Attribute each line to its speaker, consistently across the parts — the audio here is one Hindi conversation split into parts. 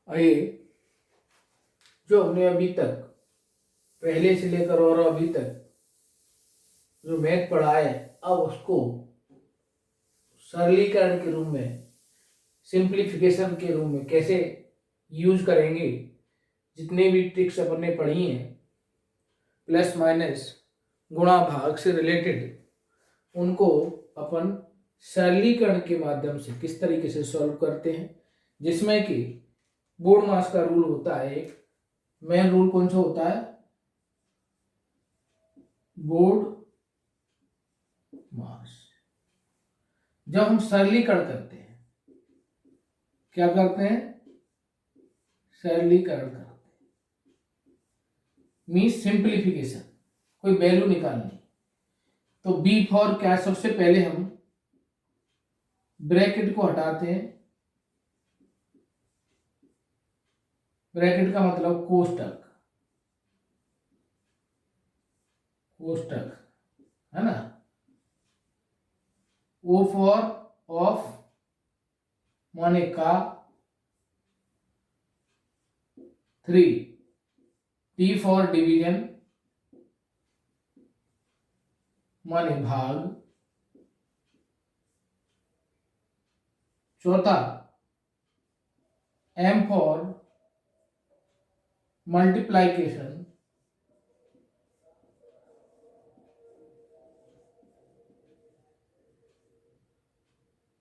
Speaker 1: आइए, जो हमने अभी तक पहले से लेकर और अभी तक जो मैथ पढ़ा है, अब उसको सरलीकरण के रूप में, सिंप्लीफिकेशन के रूप में कैसे यूज करेंगे। जितने भी ट्रिक्स अपन ने पढ़ी हैं, प्लस माइनस गुणा भाग से रिलेटेड, उनको अपन सरलीकरण के माध्यम से किस तरीके से सॉल्व करते हैं, जिसमें कि बोर्ड मास का रूल होता है। एक मेन रूल कौन सा होता है? बोर्ड मास। जब हम सरलीकरण करते हैं, क्या करते हैं? सरलीकरण करते हैं, मीन्स सिंप्लीफिकेशन, कोई वैल्यू निकालनी। तो बी फॉर क्या? सबसे पहले हम ब्रैकेट को हटाते हैं। ब्रैकेट का मतलब कोष्टक, कोष्टक है ना। ओ फॉर ऑफ माने का, 3 डी फॉर डिवीजन माने भाग, चौथा एम फॉर मल्टीप्लाइकेशन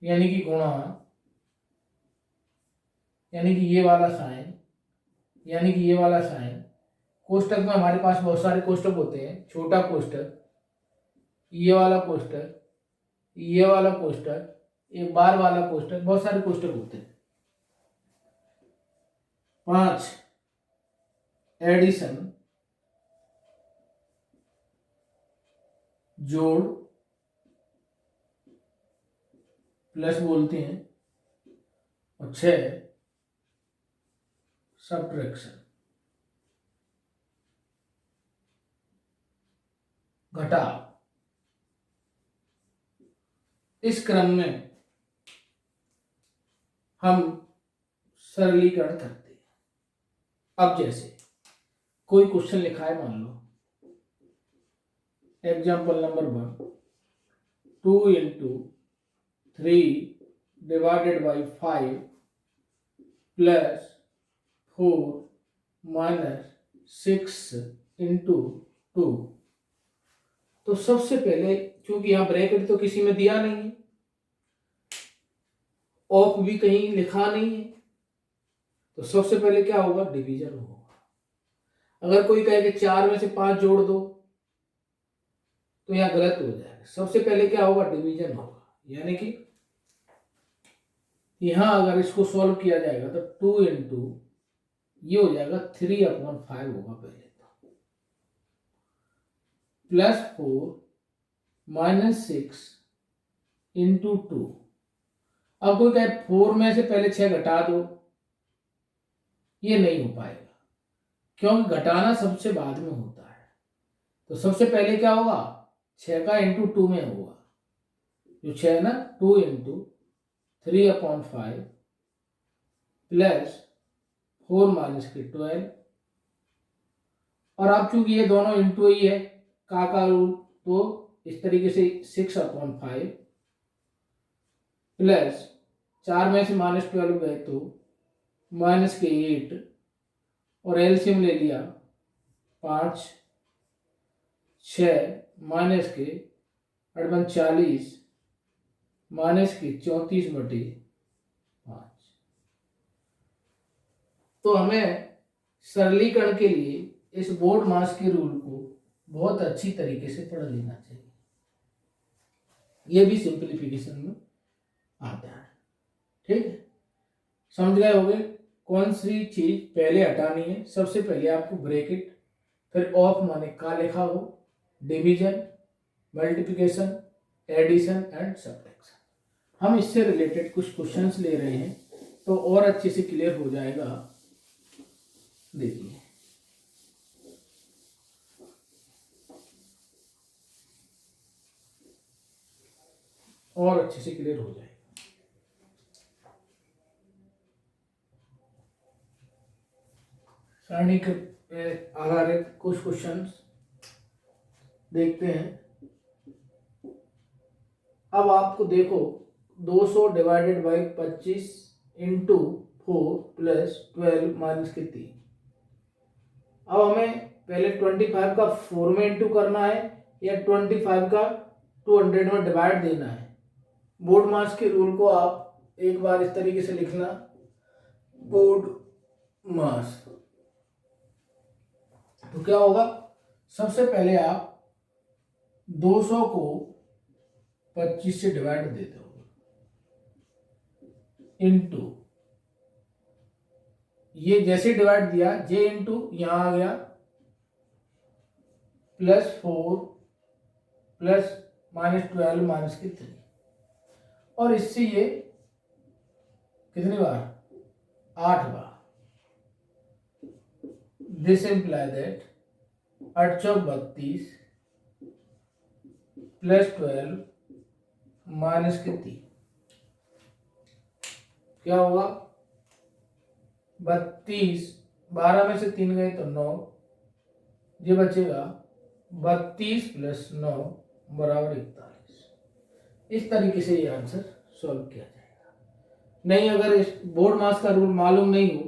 Speaker 1: यानी कि गुणा, यानी कि ये वाला साइन, यानी कि ये वाला साइन। कोष्टक में हमारे पास बहुत सारे कोष्टक होते हैं। छोटा कोष्टक, ये वाला कोष्टक, ये वाला कोष्टक, एक बार वाला कोष्टक, बहुत सारे कोष्टक होते हैं। 5 एडिशन, जोड़, प्लस बोलते हैं, और 6 सब्ट्रैक्शन, घटाव। इस क्रम में हम सरलीकरण करते हैं। अब जैसे कोई क्वेश्चन लिखा है, मान लो example number 1, 2 into 3 divided by 5 plus 4 minus 6 into 2। तो सबसे पहले, क्योंकि यहां ब्रैकेट तो किसी में दिया नहीं है, ऑफ भी कहीं लिखा नहीं है, तो सबसे पहले क्या होगा? डिवीजन होगा। अगर कोई कहे कि 4 में से 5 जोड़ दो, तो यहां गलत हो जाएगा। सबसे पहले क्या होगा? डिवीजन होगा। यानी कि यहां अगर इसको सॉल्व किया जाएगा तो 2 इंटू ये हो जाएगा 3/5 होगा पहले तो, प्लस 4 माइनस 6 इंटू 2। अब कोई कहे 4 में से पहले 6 घटा दो, ये नहीं हो पाएगा, क्योंकि घटाना सबसे बाद में होता है। तो सबसे पहले क्या होगा? 6 का इंटू 2 में होगा, जो 6 ना, 2 इंटू 3/5 प्लस 4 माइनस के 12। और अब चूंकि ये दोनों इंटू ही है, का रूल, तो इस तरीके से 6/5 प्लस 4 में से -12 गए तो माइनस के 8, और एलसीएम ले लिया 5, 6 माइनस के 40 माइनस के 34/5। तो हमें सरलीकरण के लिए इस बोर्ड मास के रूल को बहुत अच्छी तरीके से पढ़ लेना चाहिए। यह भी सिंप्लीफिकेशन में आता है। ठीक है, समझ गए होंगे कौन सी चीज पहले हटानी है। सबसे पहले आपको ब्रैकेट, फिर ऑफ माने का लिखा हो, division, multiplication, addition and subtraction. हम इससे रिलेटेड कुछ क्वेश्चंस ले रहे हैं, तो और अच्छे से क्लियर हो जाएगा। देखिए, और अच्छे से क्लियर हो जाएगा। सरणी के पे आधारित कुछ क्वेश्चंस देखते हैं। अब आपको देखो 200 divided by 25 into 4 plus 12 minus कितनी। अब हमें पहले 25 का 4 में इंटू करना है या 25 का 200 में डिवाइड देना है। बोर्ड मास के रूल को आप एक बार इस तरीके से लिखना, बोर्ड मास। तो क्या होगा, सबसे पहले आप 200 को 25 से डिवाइड दे दो इंटू, ये जैसे डिवाइड दिया जे इंटू यहां आ गया +4 प्लस -12 माइनस की 3, और इससे ये कितनी बार 8 बार। दिस इम्प्लाई दैट 8 चौक 32 प्लस 12 माइनस कितनी, क्या होगा 32, 12 में से 3 गए तो 9, ये बचेगा 32 प्लस 9 बराबर 41। इस तरीके से ये आंसर सॉल्व किया जाएगा। नहीं, अगर इस बोर्ड मास का रूल मालूम नहीं हो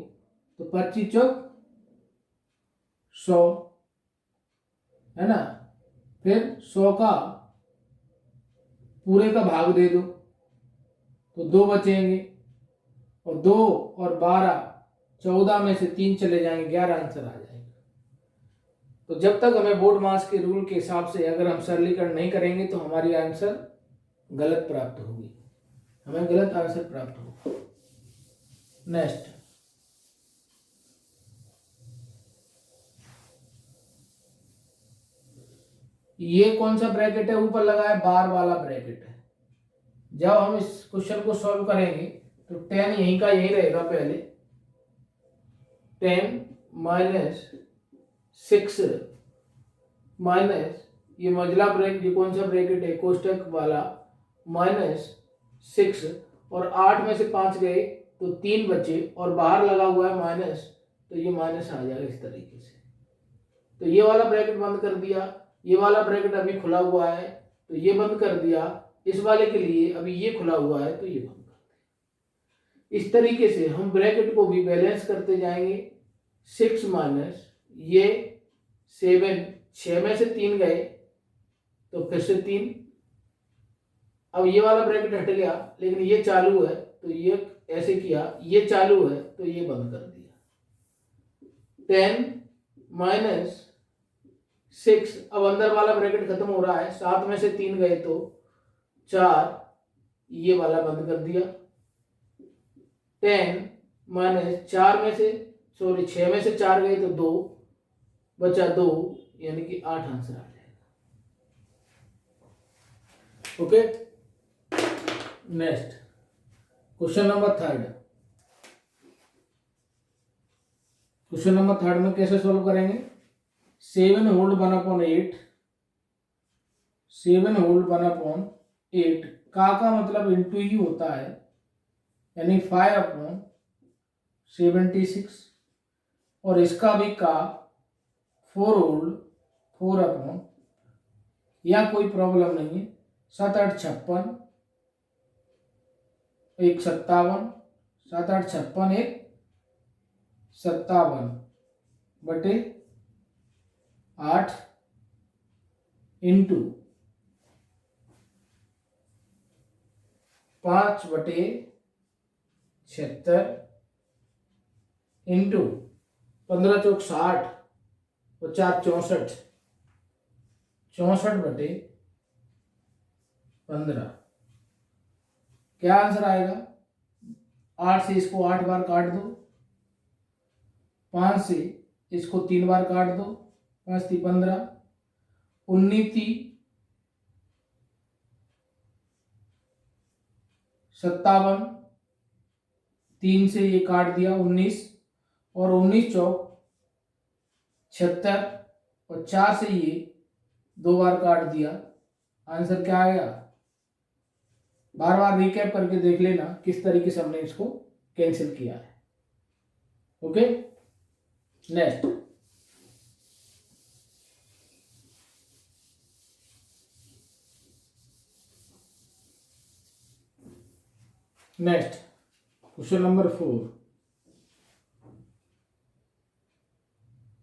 Speaker 1: तो 25 चौक 100 है ना, फिर 100 का पूरे का भाग दे दो तो 2 बचेंगे, और 2 और 12 14 में से 3 चले जाएंगे, 11 आंसर आ जाएगा। तो जब तक हमें बोर्ड मास के रूल के हिसाब से अगर हम सरलीकरण नहीं करेंगे तो हमारी आंसर गलत प्राप्त होगी, हमें गलत आंसर प्राप्त होगा। नेक्स्ट, ये कौन सा ब्रैकेट है, ऊपर लगा है बार वाला ब्रैकेट है। जब हम इस क्वेश्चन को सॉल्व करेंगे तो 10 यहीं का यहीं रहेगा, पहले 10 माइनस 6 माइनस ये मझला ब्रैकेट, ये कौन सा ब्रैकेट है कोष्टक वाला, -6, और 8 में से 5 गए तो 3 बचे, और बाहर लगा हुआ है माइनस, तो ये माइनस आ जाएगा इस तरीके से। तो ये वाला ब्रैकेट बंद कर दिया, ये वाला ब्रैकेट अभी खुला हुआ है तो ये बंद कर दिया, इस वाले के लिए अभी ये खुला हुआ है तो ये बंद कर दिया। इस तरीके से हम ब्रैकेट को भी बैलेंस करते जाएंगे। 6 माइनस ये 7, 6 में से 3 गए तो फिर से 3, अब ये वाला ब्रैकेट हट गया लेकिन ये चालू है तो ये ऐसे किया, ये चालू है तो ये बंद कर दिया। 10 माइनस 6, अब अंदर वाला ब्रैकेट खत्म हो रहा है, 7 में से 3 गए तो 4, ये वाला बंद कर दिया। 10 माइनस 4 में से 6 में से 4 गए तो 2 बचा 2, यानी कि 8 आंसर आ जाएगा। Okay, next question number 3। Question number 3 में कैसे सॉल्व करेंगे, 7 होल 1/8, 7 होल 1/8 का मतलब इंटू ही होता है, यानी 5/76, और इसका भी का 4 होल 4/, या कोई प्रॉब्लम नहीं है, 7 8 56, 1 57, 7 8 56, 1 57 बटे 8 इंटू 5/76 इंटू 15 चौक 60 और 4 64, 64 बटे 15। क्या आंसर आएगा, 8 से इसको 8 बार काट दो, 5 से इसको 3 बार काट दो, 5 × 15, 19 × 57, 3 से ये काट दिया 19, और 19 चौक 76, और 4 से ये 2 बार काट दिया। आंसर क्या आएगा, बार बार रिकैप करके देख लेना किस तरीके से हमने इसको कैंसिल किया है। Okay, next question number 4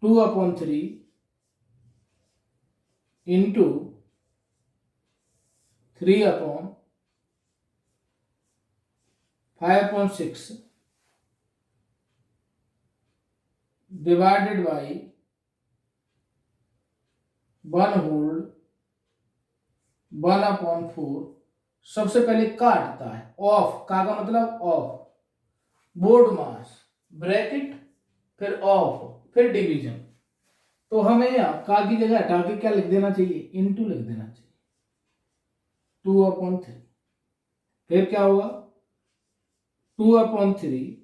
Speaker 1: 2/3 into 3/5/6 divided by 1/4। सबसे पहले काटता है, ऑफ का मतलब ऑफ, बोर्ड मास ब्रैकेट फिर ऑफ फिर डिवीजन। तो हमें यहाँ का की जगह हटा के क्या लिख देना चाहिए, इनटू लिख देना चाहिए 2/3। फिर क्या होगा 2/3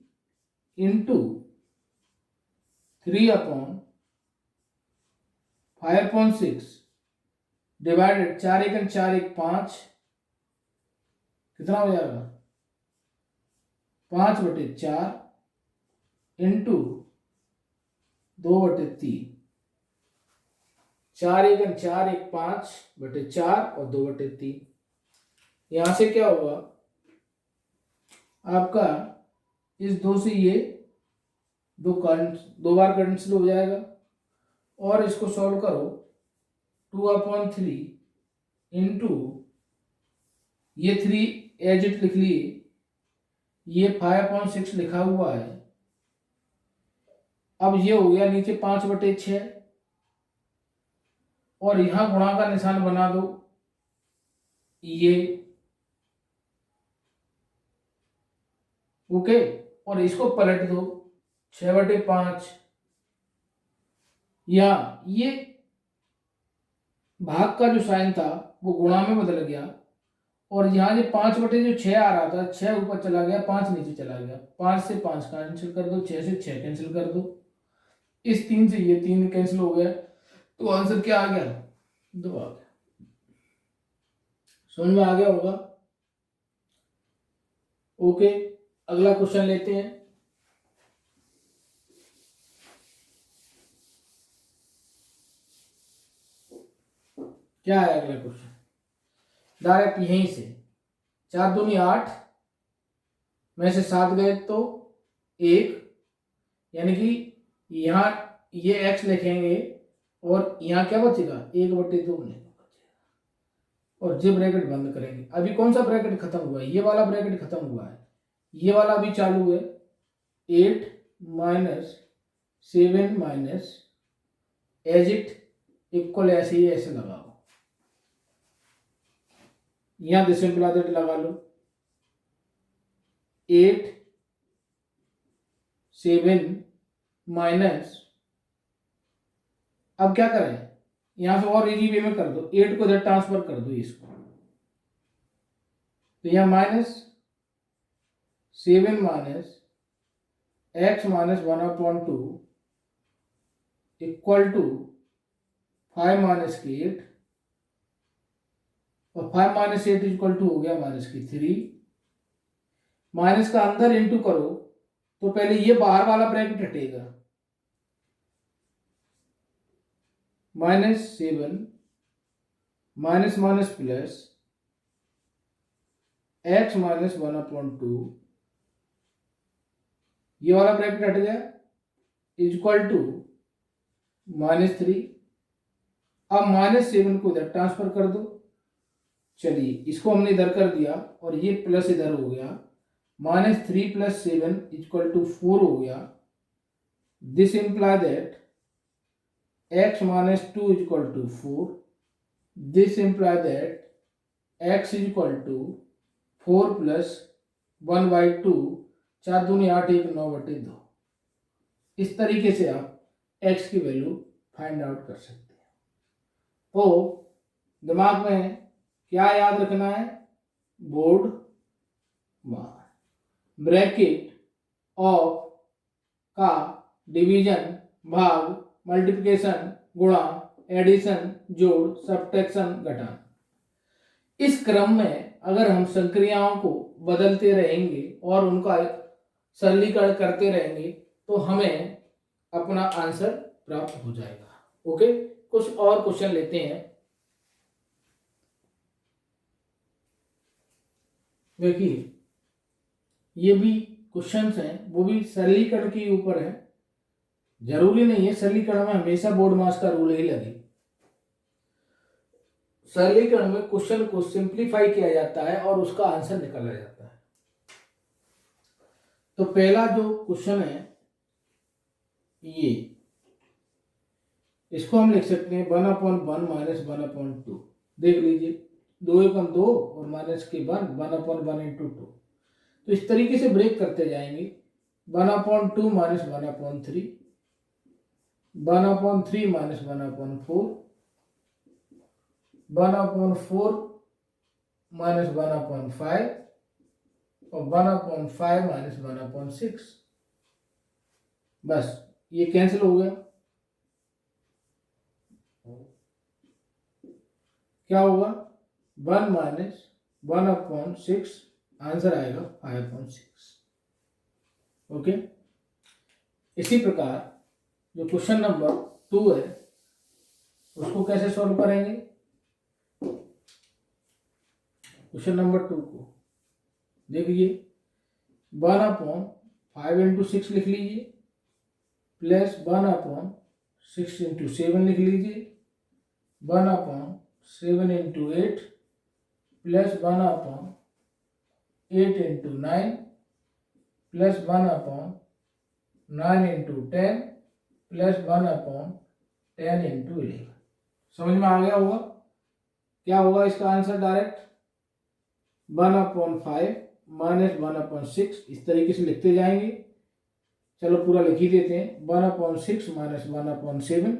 Speaker 1: इंटू 3/5/6 डिवाइडेड 4 1 4 1 5, कितना हो जाएगा 5/4 इंटू 2/3। 4 1 4 1 5/4 और 2/3। यहां से क्या होगा आपका, इस 2 से ये 2 बार कैंसिल हो जाएगा। और इसको सॉल्व करो 2/3 इंटू ये 3 एज इट लिख लिए, ये 5/6 लिखा हुआ है। अब ये हो गया नीचे 5/6 और यहां गुणा का निशान बना दो, ये ओके। और इसको पलट दो 6/5, या ये भाग का जो साइन था वो गुणा में बदल गया। और यहाँ ये 5/6 आ रहा था, 6 ऊपर चला गया 5 नीचे चला गया, 5 से 5 कैंसिल कर दो, 6 से 6 कैंसिल कर दो, इस 3 से ये 3 कैंसिल हो गया। तो आंसर क्या आ गया 2 आ गया। समझ में आ गया होगा। ओके अगला क्वेश्चन लेते हैं। क्या है अगला क्वेश्चन, डायरेक्ट यहीं से 4 दूनी 8 में से 7 गए तो 1, यानी कि यहाँ ये x लिखेंगे और यहाँ क्या बचेगा 1/2 बचेगा। और ये ब्रैकेट बंद करेंगे। अभी कौन सा ब्रैकेट खत्म हुआ है, ये वाला ब्रैकेट खत्म हुआ है, ये वाला अभी चालू है। 8 - 7 - एज इट इक्वल ऐसे ही ऐसे लगाओ, यहां दिस सिंपल दैट लगा लो। 8 7 माइनस, अब क्या करें यहां से और इजी वे में कर दो, 8 को इधर ट्रांसफर कर दो इसको, तो यहां -7 माइनस x - 1/2 इक्वल टू 5 - 8, और 5 - 8 इक्वल टू हो गया -3। माइनस का अंदर इंटू करो तो पहले ये बाहर वाला ब्रैकेट हटेगा, -7 माइनस माइनस प्लस x - 1/2, ये वाला ब्रैकेट हट गया, इक्वल टू -3। अब -7 को इधर ट्रांसफर कर दो। चलिए इसको हमने इधर कर दिया और ये प्लस इधर हो गया, -3 + 7 इक्वल टू 4 हो गया। This imply that x - 2 equal to 4। This imply that x equal to 4 + 1/2, 4 दूनी 8 1 9/2। इस तरीके से आप x की वैल्यू फाइंड आउट कर सकते हैं। तो दिमाग में क्या याद रखना है, बोर्ड मास, ब्रैकेट ऑफ का डिवीजन भाग मल्टीप्लिकेशन गुणा एडिशन जोड़ सब्ट्रैक्शन घटाना। इस क्रम में अगर हम संक्रियाओं को बदलते रहेंगे और उनका सरलीकरण करते रहेंगे तो हमें अपना आंसर प्राप्त हो जाएगा। ओके, कुछ और क्वेश्चन लेते हैं। देखिए ये भी क्वेश्चंस हैं, वो भी सरलीकरण के ऊपर है। जरूरी नहीं है सरलीकरण में हमेशा बोर्ड मास का रूल ही लगे। सरलीकरण में क्वेश्चन को सिंप्लीफाई किया जाता है और उसका आंसर निकाला जाता है। तो पहला जो क्वेश्चन है ये, इसको हम लिख सकते हैं 1/1 माइनस 1/2। देख लीजिए, 2 एकम 2 और माइनस के 1/1 इंटू 2। तो इस तरीके से ब्रेक करते जाएंगे। 1/2 माइनस 1/3, 1/3 माइनस 1/4, 1/4 माइनस 1/5 और 1/5 माइनस 1/6। बस ये कैंसिल हो गया। क्या होगा? 1 माइनस 1/6, आंसर आएगा 5/6। ओके, इसी प्रकार जो क्वेश्चन नंबर 2 है उसको कैसे सॉल्व करेंगे? क्वेश्चन नंबर 2 को देखिए, 1/5 इंटू 6 लिख लीजिए, प्लस 1/6 इंटू 7 लिख लीजिए, 1/7 into 8 plus 1/8 into 9 plus 1/9 into 10 plus 1/10 into 11। समझ में आ गया होगा? क्या होगा इसका आंसर? डायरेक्ट 1/5 माइनस 1/6, इस तरीके से लिखते जाएंगे। चलो पूरा लिख ही देते हैं। 1/6 माइनस 1/7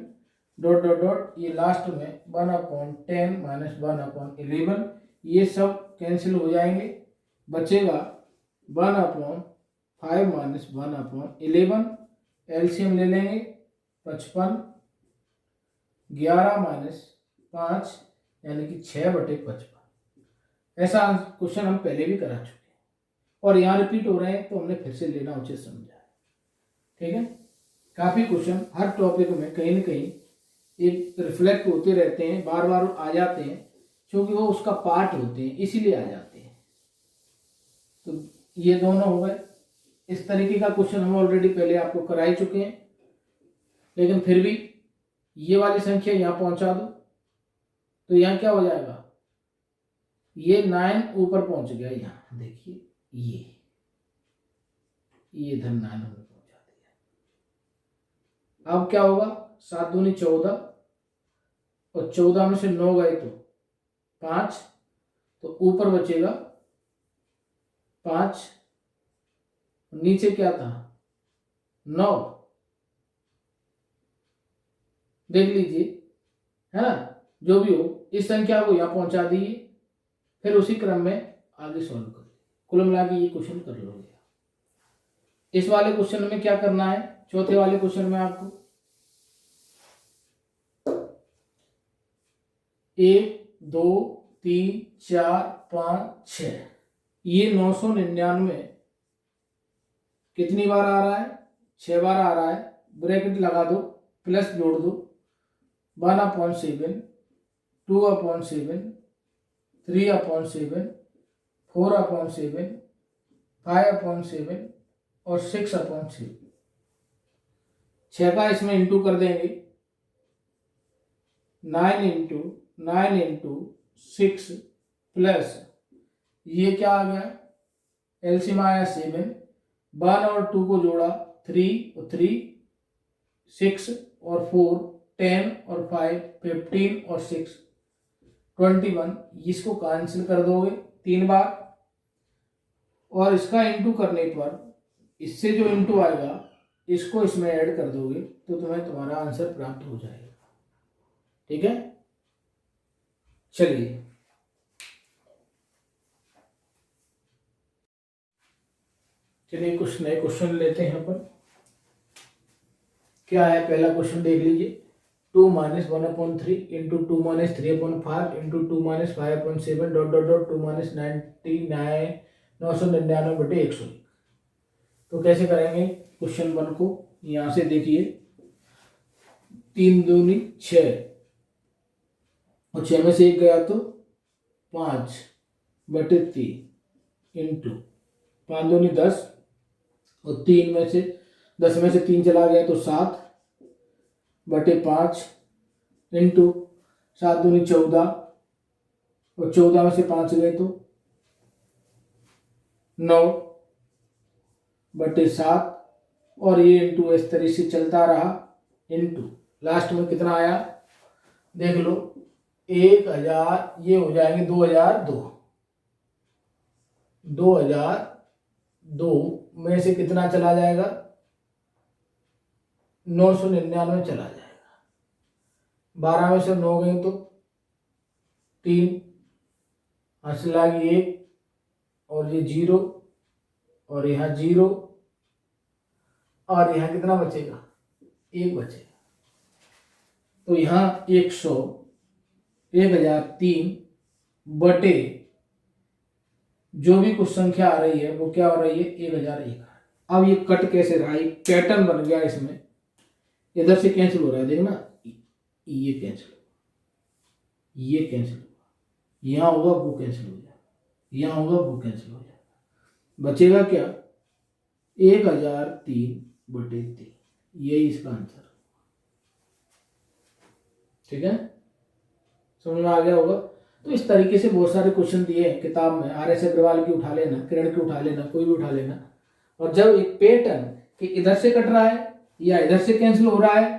Speaker 1: डॉट डॉट डॉट, ये लास्ट में 1/10 माइनस 1/11, ये सब कैंसिल हो जाएंगे। बचेगा 1/5 माइनस 1/11। एलसीएम ले लेंगे, 55, 11 माइनस 5 यानी कि 6/55। ऐसा क्वेश्चन हम पहले भी करा चुके हैं और यहाँ रिपीट हो रहे हैं तो हमने फिर से लेना उचित समझा है। ठीक है, काफ़ी क्वेश्चन हर टॉपिक में कहीं ना कहीं एक रिफ्लेक्ट होते रहते हैं, बार बार आ जाते हैं, क्योंकि वो उसका पार्ट होते हैं इसीलिए आ जाते हैं। तो ये दोनों हो गए। इस तरीके का क्वेश्चन हम ऑलरेडी पहले आपको करा ही चुके हैं, लेकिन फिर भी ये वाली संख्या यहाँ पहुंचा दो तो यहाँ क्या हो जाएगा? ये 9 ऊपर पहुंच गया, यहाँ देखिए ये इधर 9 हमने पहुंचा दिया। अब क्या होगा? 7 दूनी 14 और 14 में से 9 गए तो 5, तो ऊपर बचेगा 5, नीचे क्या था? 9। देख लीजिए, है ना? जो भी हो, इस संख्या को यहाँ पहुंचा दीजिए, फिर उसी क्रम में आगे सॉल्व करिए। कुल मिला के ये क्वेश्चन कर लोगे। इस वाले क्वेश्चन में क्या करना है? चौथे वाले क्वेश्चन में आपको 1 2 3 4 5 6, ये 999 कितनी बार आ रहा है? 6 बार आ रहा है। ब्रैकेट लगा दो, प्लस जोड़ दो, 1/7, 2/7, 3/7, 4/7, 5/7 और 6/7। 6 का इसमें इंटू कर देंगे, 9 इंटू 6 प्लस ये क्या आ गया? एलसीएम आया 7, 1 और 2 को जोड़ा 3 और 3, 6 और 4, 10 और 5, 15 और 6, 21। इसको कैंसिल कर दोगे 3 बार और इसका इंटू करने पर इससे जो इंटू आएगा इसको इसमें ऐड कर दोगे तो तुम्हें तुम्हारा आंसर प्राप्त हो जाएगा। ठीक है, चलिए कुछ नए क्वेश्चन लेते हैं अपन। क्या है पहला क्वेश्चन? देख लीजिए, 2 minus 1/3 into 2 minus 3/5 into 2 minus 5/7 dot dot dot 2 minus 999/101। तो कैसे करेंगे क्वेश्चन 1 को? यहां से देखिए 3 दूनी 6 और 6 में से 1 गया तो 5/3 इंटू 5 दूनी 10 और 3 में से 10 में से 3 चला गया तो 7/5 इंटू 7 दूनी 14 और 14 में से 5 गए तो 9/7 और ये इंटू इस तरीके से चलता रहा इंटू लास्ट में कितना आया देख लो 1000, ये हो जाएंगे 2002 में से कितना चला जाएगा 999 चला जाएगा। 12 में से 9 गए तो 3 लागी 1 और ये 0 और यहाँ 0 और यहाँ कितना बचेगा 1 बचेगा। तो यहाँ 1003 बटे जो भी कुछ संख्या आ रही है वो क्या हो रही है 1001। अब ये कट कैसे रहा, ये पैटर्न बन गया इसमें, इधर से कैंसिल हो रहा है देखना, ये कैंसिल, ये कैंसिल होगा, यहाँ होगा वो कैंसिल हो जाएगा, यहाँ होगा वो कैंसिल हो जाएगा, बचेगा क्या 1003/3। यही इसका आंसर। ठीक है, समझ में आ गया होगा। तो इस तरीके से बहुत सारे क्वेश्चन दिए हैं किताब में, RS अग्रवाल की उठा लेना, किरण की उठा लेना, कोई भी उठा लेना। और जब एक पैटर्न कि इधर से कट रहा है या इधर से कैंसिल हो रहा है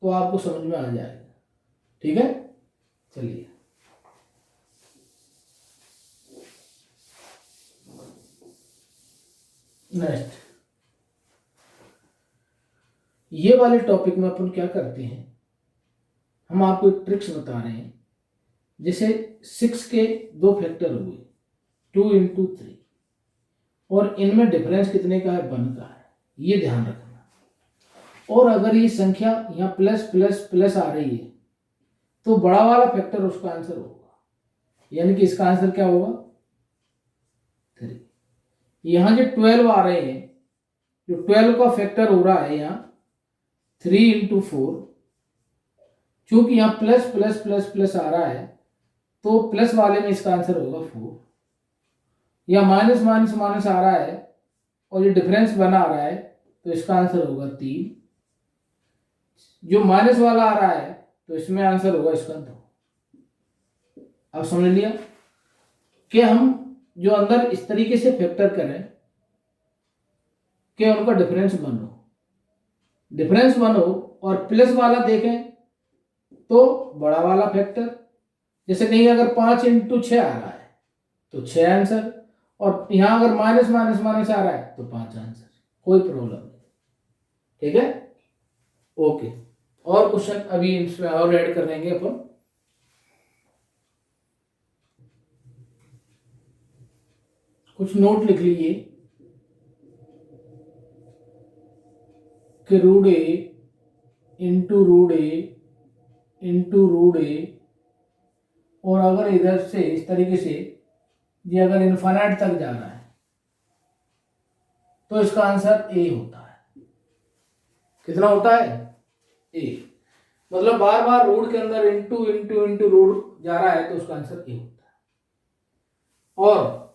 Speaker 1: तो आपको समझ में आ जाएगा। ठीक है, चलिए नेक्स्ट, ये वाले टॉपिक में अपन क्या करते हैं, हम आपको एक ट्रिक्स बता रहे हैं। जैसे 6 के 2 फैक्टर हुए 2 × 3 और इनमें डिफरेंस कितने का है 1 का है, ये ध्यान रखना। और अगर ये संख्या यहाँ प्लस प्लस प्लस आ रही है तो बड़ा वाला फैक्टर उसका आंसर होगा, यानी कि इसका आंसर क्या होगा 3। यहाँ जो 12 आ रहे हैं, जो 12 का फैक्टर हो रहा है यहाँ 3 × 4, चूंकि यहाँ प्लस प्लस प्लस प्लस आ रहा है तो प्लस वाले में इसका आंसर होगा 4। या माइनस माइनस माइनस आ रहा है और ये डिफरेंस बना आ रहा है तो इसका आंसर होगा 3। जो माइनस वाला आ रहा है तो इसमें आंसर होगा इसका 2। अब समझ लिया कि हम जो अंदर इस तरीके से फैक्टर करें कि उनका डिफरेंस 1 हो, डिफरेंस 1 हो और प्लस वाला देखें तो बड़ा वाला फैक्टर, जैसे कहीं अगर 5 × 6 आ रहा है तो 6 आंसर, और यहां अगर माइनस माइनस माइनस आ रहा है तो 5 आंसर, कोई प्रॉब्लम नहीं। ठीक है, ओके। और क्वेश्चन अभी इसमें और ऐड कर देंगे अपन। कुछ नोट लिख लीजिए कि √a × √a और अगर इधर से इस तरीके से ये अगर इनफाइनाइट तक जा रहा है तो इसका आंसर a होता है। कितना होता है a, मतलब बार बार रूट के अंदर इंटू इंटू इंटू रूट जा रहा है तो उसका आंसर a होता है। और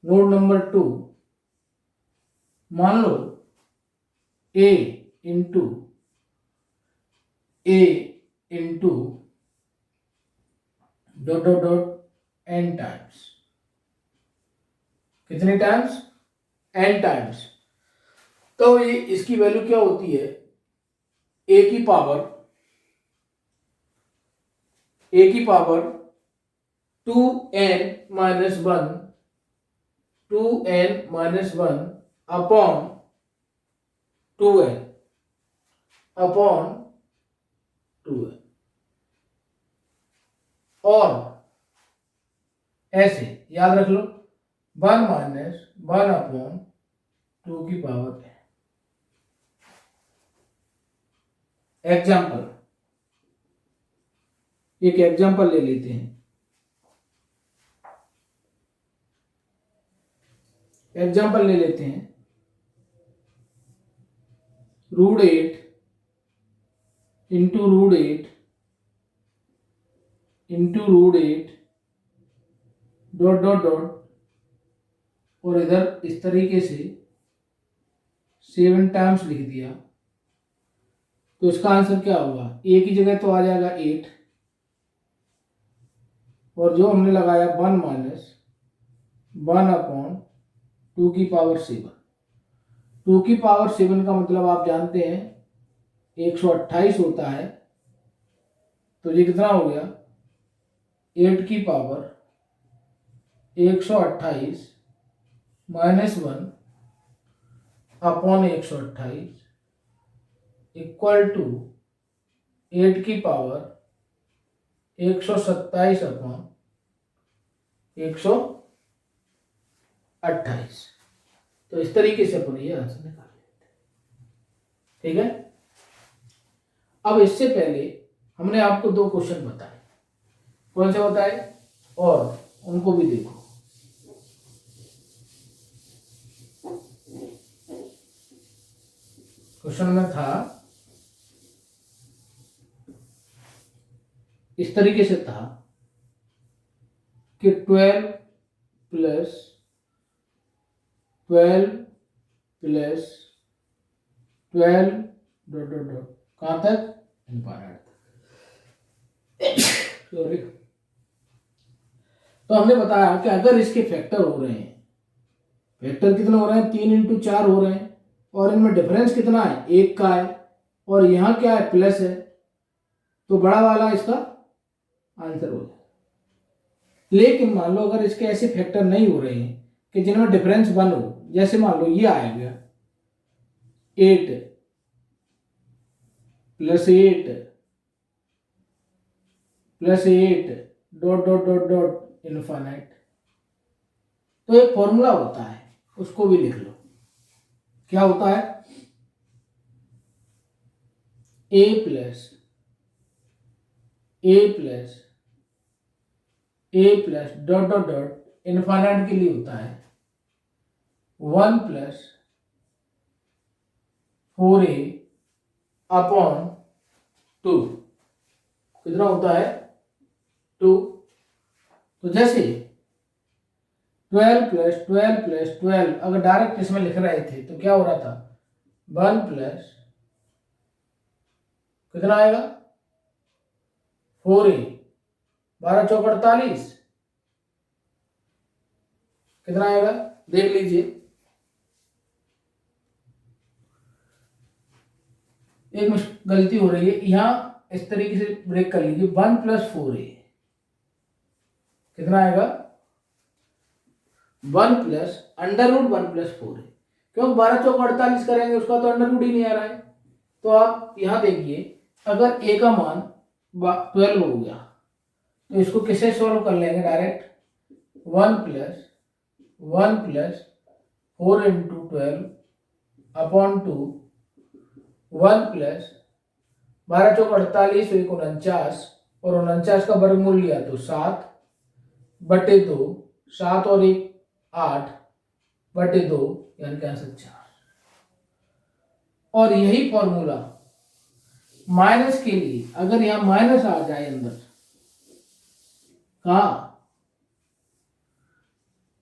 Speaker 1: नोट नंबर 2, मान लो a into dot dot dot n times, कितने टाइम्स n टाइम्स, तो ये इसकी वैल्यू क्या होती है a की पावर 2n - 1 अपॉन 2n और ऐसे याद रख लो 1 - 1 अपॉन 2 की पावर n। एग्जाम्पल, एक एग्जाम्पल ले लेते हैं। एग्जाम्पल ले लेते हैं √8 into √8 into √8 dot dot dot, और इधर इस तरीके से 7 टाइम्स लिख दिया, तो इसका आंसर क्या होगा? ए की जगह तो आ जाएगा 8, और जो हमने लगाया 1 माइनस 1/2 2 की पावर 7 का मतलब आप जानते हैं 128 होता है, तो ये कितना हो गया? 8 की पावर 128 माइनस 1/128 इक्वल टू 8 की पावर 127/128। तो इस तरीके से अपन ये आंसर निकाल लेते हैं। ठीक है। अब इससे पहले हमने आपको 2 क्वेश्चन बताए। कौन से बताए? और उनको भी देखो। क्वेश्चन में था, इस तरीके से था कि 12 plus 12 plus 12 dot dot dot, कहां तक? इनफाइनाइट तक। सॉरी। तो हमने बताया कि अगर इसके फैक्टर हो रहे हैं, फैक्टर कितने हो रहे हैं? 3 × 4 हो रहे हैं, और इनमें डिफरेंस कितना है? 1 का है, और यहाँ क्या है? प्लस है, तो बड़ा वाला इसका आंसर हो जाए। लेकिन मान लो अगर इसके ऐसे फैक्टर नहीं हो रहे हैं कि जिनमें डिफरेंस 1 हो, जैसे मान लो ये आ गया 8 plus 8 plus 8 dot dot dot dot infinite, तो एक फॉर्मूला होता है, उसको भी लिख लो। क्या होता है? A plus dot dot dot infinite के लिए होता है 1 + 4a अपॉन 2। कितना होता है? 2। तो जैसे 12 + 12 + 12 अगर डायरेक्ट इसमें लिख रहे थे तो क्या हो रहा था? 1 प्लस कितना आएगा? 4a, 12 चौक 48, कितना आएगा? देख लीजिए, एक गलती हो रही है यहां, इस तरीके से ब्रेक कर लीजिए। 1 + 4a कितना आएगा? 1 + √1 + 4a, क्योंकि 12 चौक 48 करेंगे उसका तो अंडर ही नहीं आ रहा है। तो आप यहां देखिए, अगर a का मान 12 हो गया तो इसको किससे सॉल्व कर लेंगे? डायरेक्ट 1 + 4 × 12 अपॉन 2, 1 + 12 चौक 48, 49, और 49 का वर्गमूल लिया तो 7/2, 7 और 1 8/2, यानी कि आंसर 4। और यही फॉर्मूला माइनस के लिए, अगर यहां माइनस आ जाए अंदर, कहा?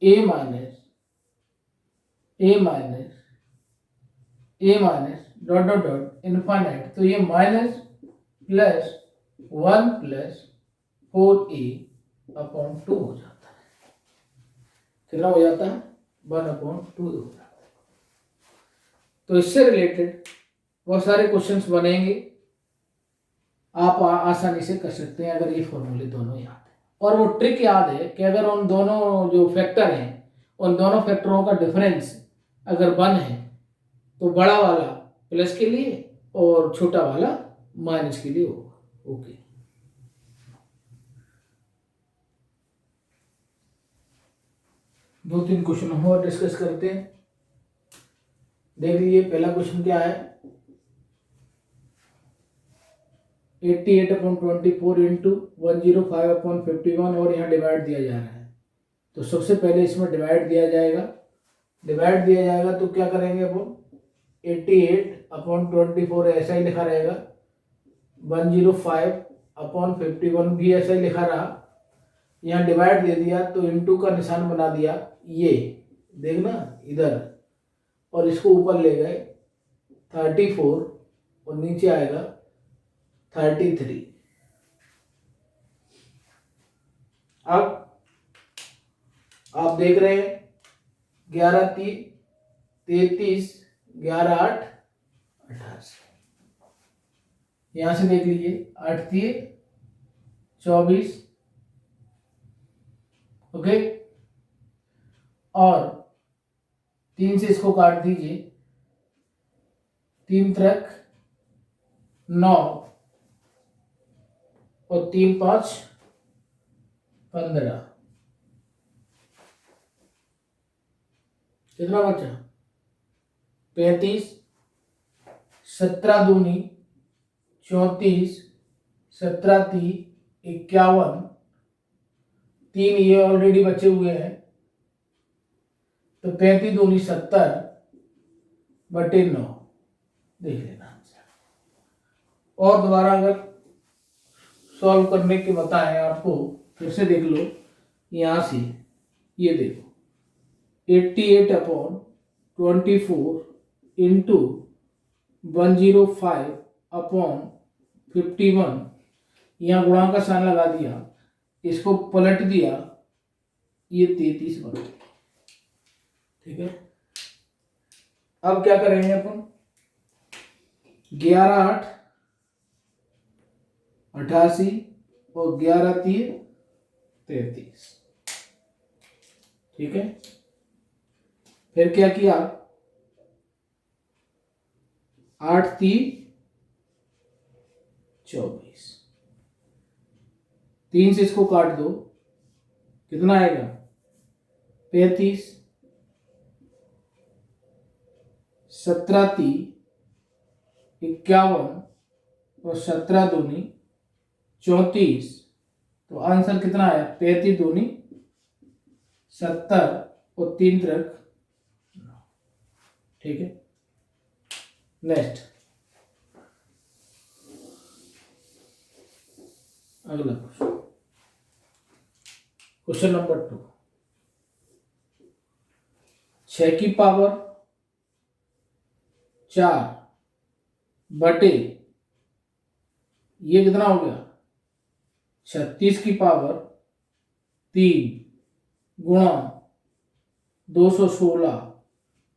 Speaker 1: a minus dot dot dot infinite, तो ये माइनस प्लस 1 + 4a अपॉन 2 हो जाता है। कितना हो जाता है? 1/2 हो जाता है। तो इससे रिलेटेड बहुत सारे क्वेश्चंस बनेंगे, आप आसानी से कर सकते हैं अगर ये फॉर्मूले दोनों याद है। और वो ट्रिक याद है कि अगर उन दोनों जो फैक्टर हैं, उन दोनों फैक्टरों का डिफरेंस अगर 1 है तो बड़ा वाला प्लस के लिए और छोटा वाला माइनस के लिए होगा। ओके, दो तीन क्वेश्चन हम और डिस्कस करते हैं। देख लीजिए, पहला क्वेश्चन क्या है? 88/24 इंटू 105/51, और यहाँ डिवाइड दिया जा रहा है। तो सबसे पहले इसमें डिवाइड दिया जाएगा तो क्या करेंगे अपन? 88/24 ऐसा ही लिखा रहेगा, 105/51 भी ऐसा ही लिखा रहा। यहाँ डिवाइड दे दिया तो इंटू का निशान बना दिया, ये देखना इधर, और इसको ऊपर ले गए 34 और नीचे आएगा 33। अब आप देख रहे हैं 11×3 = 33, 11×8 = 88। यहां से देख लीजिए 8×3 = 24, ओके, और 3 से इसको काट दीजिए, 3×3 = 9 और 3×5 = 15। कितना बचा? 35, 17×2 = 34, 17×3 = 51, 3 ये ऑलरेडी बचे हुए हैं, तो 35×2 = 70/9 देख लेना आंसर। और दोबारा अगर सॉल्व करने के बताएं आपको, फिर से देख लो, यहां से ये देखो 88/24 इंटू 105/51, यहाँ गुणा का साइन लगा दिया, इसको पलट दिया, ये 33 बन गया। ठीक है, अब क्या करेंगे अपन, 11×8 = 88 और 11×3 = 33। ठीक है, फिर क्या किया, 8×3 = 24, 3 से इसको काट दो, कितना आएगा, 35, 17×3 = 51 और 17×2 = 34, तो आंसर कितना आया, 35×2 = 70 और 3×3 = 9। ठीक है, नेक्स्ट अगला क्वेश्चन नंबर 2। 6 की पावर 4 बटे, ये कितना हो गया, 36 की पावर 3 गुणा 216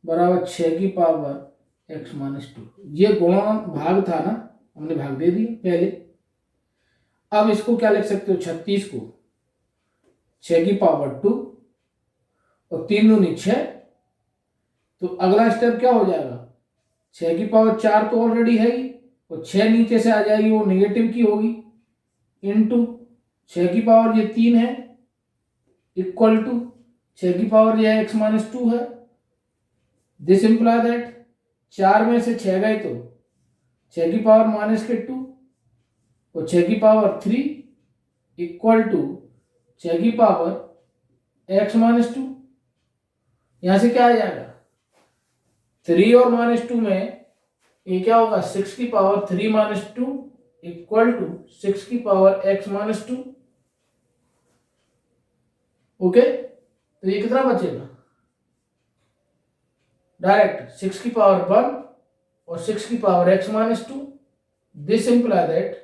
Speaker 1: बराबर 6 की पावर x-2। ये गुणा भाग था ना, हमने भाग दे दिया पहले। अब इसको क्या लिख सकते हो, 36 को 6 की पावर 2 और 3×2 = 6, तो अगला स्टेप क्या हो जाएगा, 6 की पावर 4 तो ऑलरेडी है ही, और 6 नीचे से आ जाएगी, वो नेगेटिव की होगी, इनटू 6 की पावर ये 3 है, इक्वल टू 6 की पावर ये x-2 है। दिस इंप्लाई दैट 4 में से 6 गए तो 6 की पावर -2 और 6 की पावर 3 इक्वल टू 6 की पावर x-2। यहां से क्या आ जाएगा, 3 और -2 में ये क्या होगा, 6 की पावर 3-2 इक्वल टू 6 की पावर x-2। ओके, तो ये कितना बचेगा, डायरेक्ट 6 की पावर 1 और 6 की power x-2। This imply that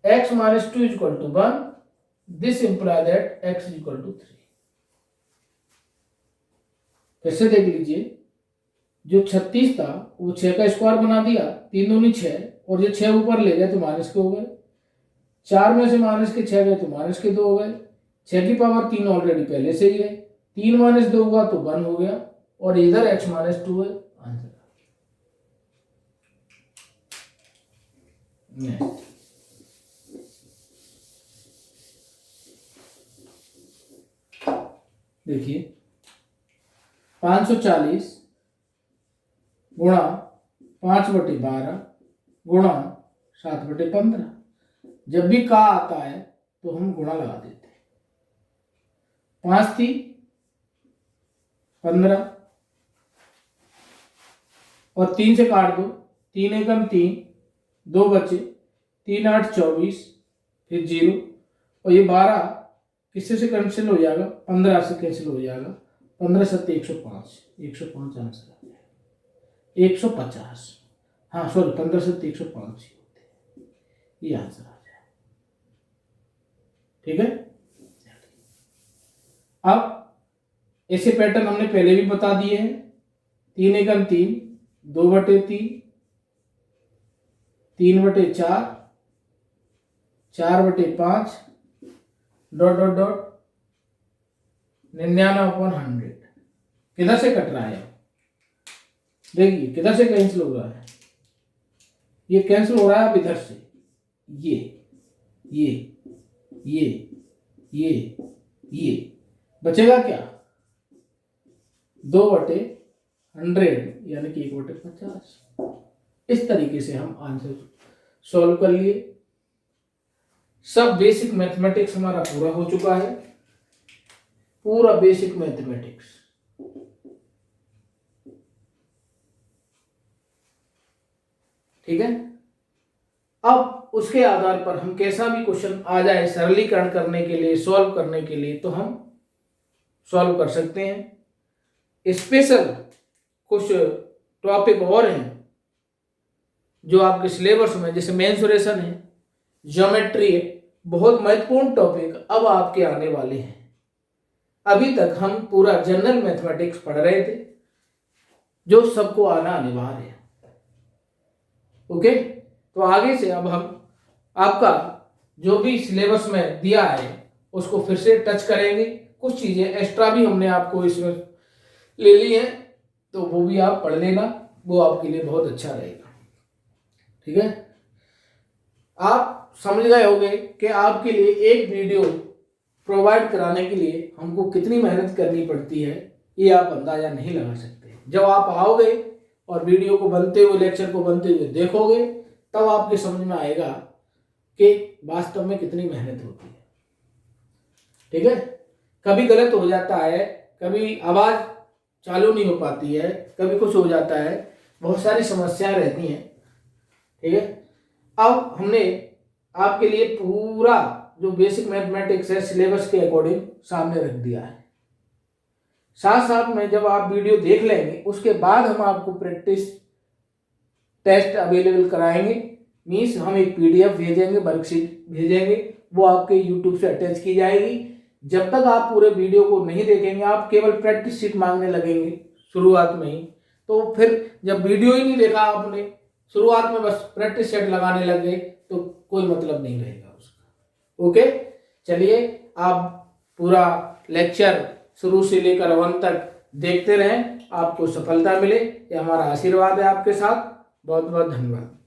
Speaker 1: x-2 = 1, this imply that x = 3। फिर से देख लीजिए, जो 36 था वो 6 का स्क्वायर बना दिया, 3×2 = 6, और ये 6 ऊपर ले गए तो माइनस के हो गए, 4 में से -6 गए तो -2 हो गए, 6 की पावर 3 ऑलरेडी पहले से ही है, 3 - 2 हुआ तो 1 हो गया, और इधर x-2 है, आंसर। नेक्स्ट देखिए, 540 गुणा 5/12 गुणा 7/15। जब भी का आता है तो हम गुणा लगा देते हैं। 5 थी 15 और 3 से काट दो, 3 एकम 3, 2 बचे, 3 8 24, फिर 0, और ये 12 किससे से कैंसिल हो जाएगा, 15 से कैंसिल हो जाएगा, 15 7 105, 105 आंसर आ जाएगा, 150, हाँ सॉरी 15 7 105 ये आंसर आ जाएगा। ठीक है, अब ऐसे पैटर्न हमने पहले भी बता दिए हैं, 3 एकम 3, 2/3, 3/4, 4/5, डॉट डॉट डॉट 99/100। किधर से कट रहा है, देखिए किधर से कैंसिल हो रहा है, ये कैंसिल हो रहा है अब इधर से, ये ये ये ये ये बचेगा क्या, 2/100 यानी कि 1/50। इस तरीके से हम आंसर सॉल्व कर लिए। सब बेसिक मैथमेटिक्स हमारा पूरा हो चुका है, पूरा बेसिक मैथमेटिक्स। ठीक है, अब उसके आधार पर हम कैसा भी क्वेश्चन आ जाए सरलीकरण करने के लिए, सॉल्व करने के लिए, तो हम सॉल्व कर सकते हैं। स्पेशल कुछ टॉपिक और हैं जो आपके सिलेबस में, जैसे मेंसुरेशन है, ज्योमेट्री है, बहुत महत्वपूर्ण टॉपिक अब आपके आने वाले हैं। अभी तक हम पूरा जनरल मैथमेटिक्स पढ़ रहे थे जो सबको आना अनिवार्य है। ओके, तो आगे से अब हम आपका जो भी सिलेबस में दिया है उसको फिर से टच करेंगे। कुछ चीजें एक्स्ट्रा भी हमने आपको इसमें ले ली है, तो वो भी आप पढ़ लेना, वो आपके लिए बहुत अच्छा रहेगा। ठीक है, आप समझ गए होंगे कि आपके लिए एक वीडियो प्रोवाइड कराने के लिए हमको कितनी मेहनत करनी पड़ती है, ये आप अंदाजा नहीं लगा सकते। जब आप आओगे और वीडियो को बनते हुए, लेक्चर को बनते हुए देखोगे, तब आपके समझ में आएगा कि वास्तव में कितनी मेहनत होती है। ठीक है, कभी गलत हो जाता है, कभी आवाज चालू नहीं हो पाती है, कभी कुछ हो जाता है, बहुत सारी समस्याएं रहती हैं। ठीक है, अब हमने आपके लिए पूरा जो बेसिक मैथमेटिक्स है सिलेबस के अकॉर्डिंग सामने रख दिया है। साथ साथ में जब आप वीडियो देख लेंगे उसके बाद हम आपको प्रैक्टिस टेस्ट अवेलेबल कराएंगे। मीन्स हम एक पीडीएफ भेजेंगे, वर्कशीट भेजेंगे, वो आपके यूट्यूब से अटैच की जाएगी। जब तक आप पूरे वीडियो को नहीं देखेंगे, आप केवल प्रैक्टिस शीट मांगने लगेंगे शुरुआत में ही, तो फिर जब वीडियो ही नहीं देखा आपने, शुरुआत में बस प्रैक्टिस सेट लगाने लगे, तो कोई मतलब नहीं रहेगा उसका। ओके, चलिए आप पूरा लेक्चर शुरू से लेकर अंत तक देखते रहें, आपको सफलता मिले, ये हमारा आशीर्वाद है आपके साथ। बहुत बहुत धन्यवाद।